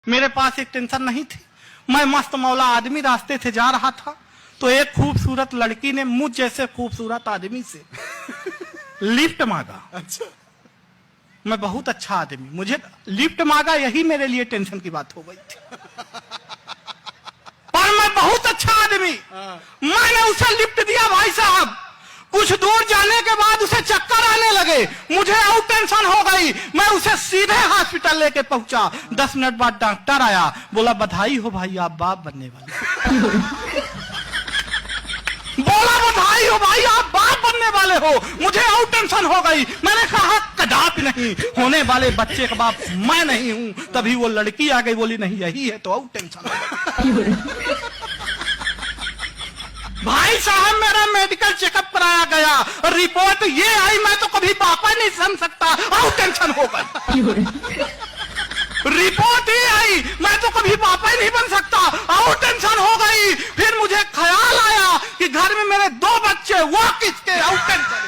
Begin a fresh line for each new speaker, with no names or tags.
मेरे पास एक टेंशन नहीं थी। मैं मस्त मौला आदमी रास्ते से जा रहा था तो एक खूबसूरत लड़की ने मुझ जैसे खूबसूरत आदमी से लिफ्ट मांगा।
अच्छा,
मैं बहुत अच्छा आदमी, मुझे लिफ्ट मांगा, यही मेरे लिए टेंशन की बात हो गई थी। पर मैं बहुत अच्छा आदमी, मैंने उसे लिफ्ट दिया। भाई साहब, कुछ दूर जाने के बाद उसे चक्कर आने लगे, मुझे और टेंशन हो गई। मैं उसे सीधे हॉस्पिटल लेके पहुंचा। 10 मिनट बाद डॉक्टर आया, बोला बधाई हो भाई, आप बाप बनने वाले। बोला बधाई हो भाई, आप बाप बनने वाले हो। मुझे और टेंशन हो गई। मैंने कहा कदापि नहीं, होने वाले बच्चे का बाप मैं नहीं हूं। तभी वो लड़की आ गई, बोली नहीं यही है, तो और टेंशन हो गई। भाई साहब, मेरा मेडिकल चेकअप कराया गया, रिपोर्ट ये आई, मैं तो कभी पापा नहीं समझ सकता, और टेंशन हो गई। रिपोर्ट ही आई, मैं तो कभी पापा ही नहीं बन सकता, और टेंशन हो गई। फिर मुझे ख्याल आया कि घर में मेरे 2 बच्चे, वो किसके, और टेंशन।